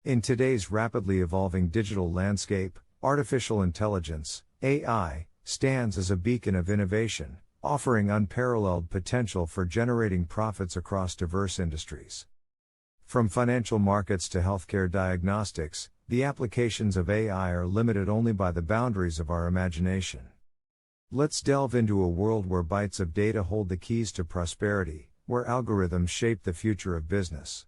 In today's rapidly evolving digital landscape, artificial intelligence, AI, stands as a beacon of innovation, offering unparalleled potential for generating profits across diverse industries. From financial markets to healthcare diagnostics, the applications of AI are limited only by the boundaries of our imagination. Let's delve into a world where bytes of data hold the keys to prosperity, where algorithms shape the future of business.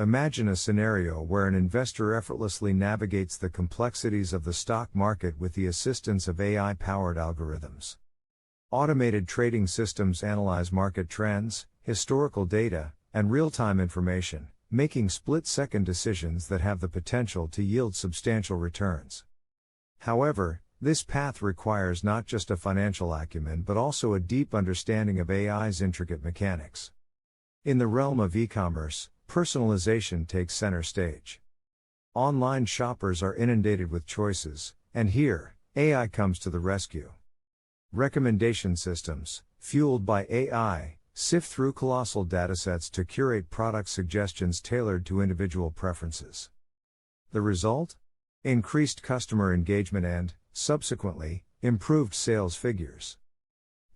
Imagine a scenario where an investor effortlessly navigates the complexities of the stock market with the assistance of AI-powered algorithms. Automated trading systems analyze market trends, historical data, and real-time information, making split-second decisions that have the potential to yield substantial returns. However, this path requires not just a financial acumen but also a deep understanding of AI's intricate mechanics. In the realm of e-commerce, personalization takes center stage. Online shoppers are inundated with choices, and here, AI comes to the rescue. Recommendation systems, fueled by AI, sift through colossal datasets to curate product suggestions tailored to individual preferences. The result? Increased customer engagement and, subsequently, improved sales figures.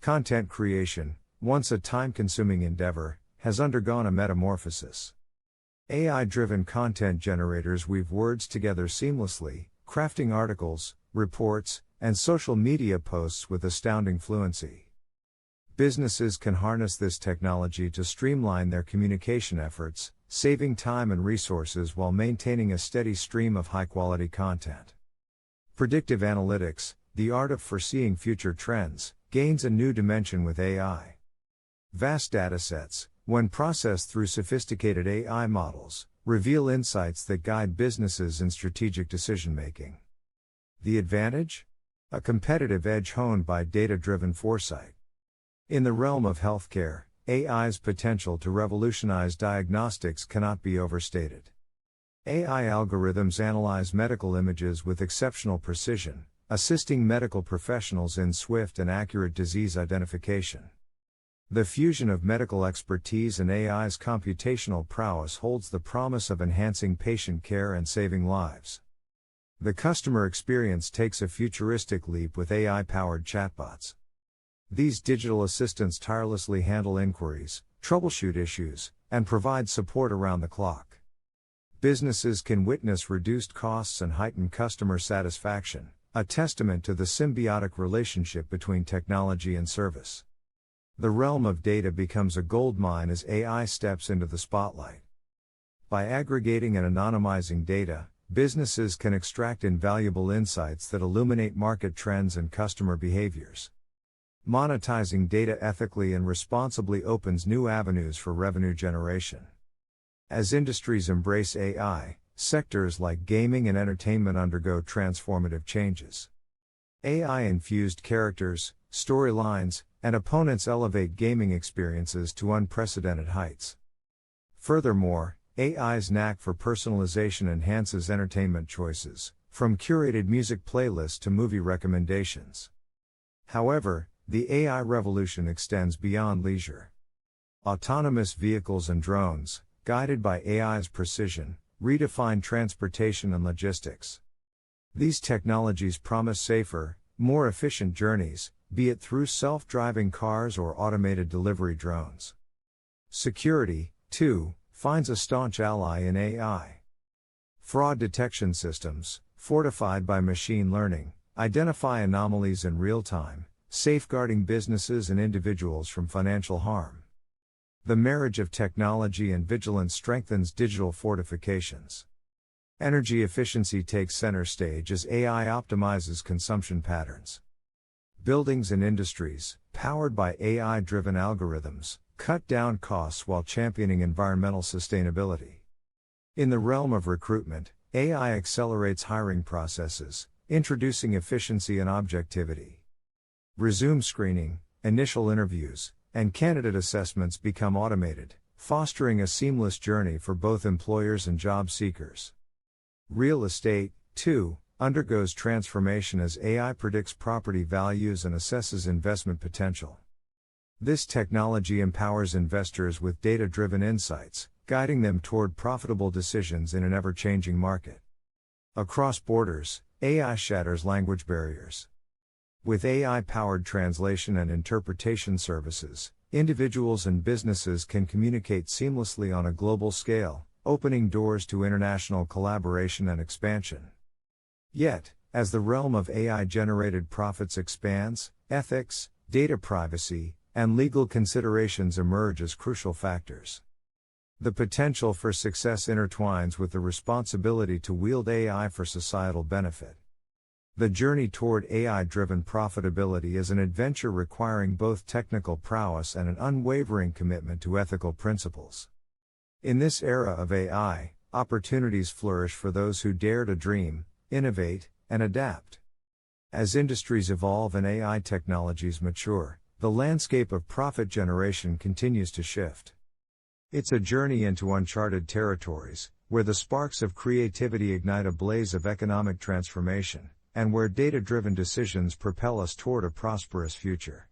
Content creation, once a time-consuming endeavor, has undergone a metamorphosis. AI-driven content generators weave words together seamlessly, crafting articles, reports, and social media posts with astounding fluency. Businesses can harness this technology to streamline their communication efforts, saving time and resources while maintaining a steady stream of high-quality content. Predictive analytics, the art of foreseeing future trends, gains a new dimension with AI. Vast datasets, when processed through sophisticated AI models, reveal insights that guide businesses in strategic decision-making. The advantage? A competitive edge honed by data-driven foresight. In the realm of healthcare, AI's potential to revolutionize diagnostics cannot be overstated. AI algorithms analyze medical images with exceptional precision, assisting medical professionals in swift and accurate disease identification. The fusion of medical expertise and AI's computational prowess holds the promise of enhancing patient care and saving lives. The customer experience takes a futuristic leap with AI-powered chatbots. These digital assistants tirelessly handle inquiries, troubleshoot issues, and provide support around the clock. Businesses can witness reduced costs and heightened customer satisfaction, a testament to the symbiotic relationship between technology and service. The realm of data becomes a goldmine as AI steps into the spotlight. By aggregating and anonymizing data, businesses can extract invaluable insights that illuminate market trends and customer behaviors. Monetizing data ethically and responsibly opens new avenues for revenue generation. As industries embrace AI, sectors like gaming and entertainment undergo transformative changes. AI-infused characters, storylines, and opponents elevate gaming experiences to unprecedented heights. Furthermore, AI's knack for personalization enhances entertainment choices, from curated music playlists to movie recommendations. However, the AI revolution extends beyond leisure. Autonomous vehicles and drones, guided by AI's precision, redefine transportation and logistics. These technologies promise safer, more efficient journeys, be it through self-driving cars or automated delivery drones. Security, too, finds a staunch ally in AI. Fraud detection systems, fortified by machine learning, identify anomalies in real time, safeguarding businesses and individuals from financial harm. The marriage of technology and vigilance strengthens digital fortifications. Energy efficiency takes center stage as AI optimizes consumption patterns. Buildings and industries, powered by AI-driven algorithms, cut down costs while championing environmental sustainability. In the realm of recruitment, AI accelerates hiring processes, introducing efficiency and objectivity. Resume screening, initial interviews, and candidate assessments become automated, fostering a seamless journey for both employers and job seekers. Real estate, too, undergoes transformation as AI predicts property values and assesses investment potential. This technology empowers investors with data-driven insights, guiding them toward profitable decisions in an ever-changing market. Across borders, AI shatters language barriers. With AI-powered translation and interpretation services, individuals and businesses can communicate seamlessly on a global scale, opening doors to international collaboration and expansion. Yet, as the realm of AI-generated profits expands, ethics, data privacy, and legal considerations emerge as crucial factors. The potential for success intertwines with the responsibility to wield AI for societal benefit. The journey toward AI-driven profitability is an adventure requiring both technical prowess and an unwavering commitment to ethical principles. In this era of AI, opportunities flourish for those who dare to dream, innovate, and adapt. As industries evolve and AI technologies mature, the landscape of profit generation continues to shift. It's a journey into uncharted territories, where the sparks of creativity ignite a blaze of economic transformation, and where data-driven decisions propel us toward a prosperous future.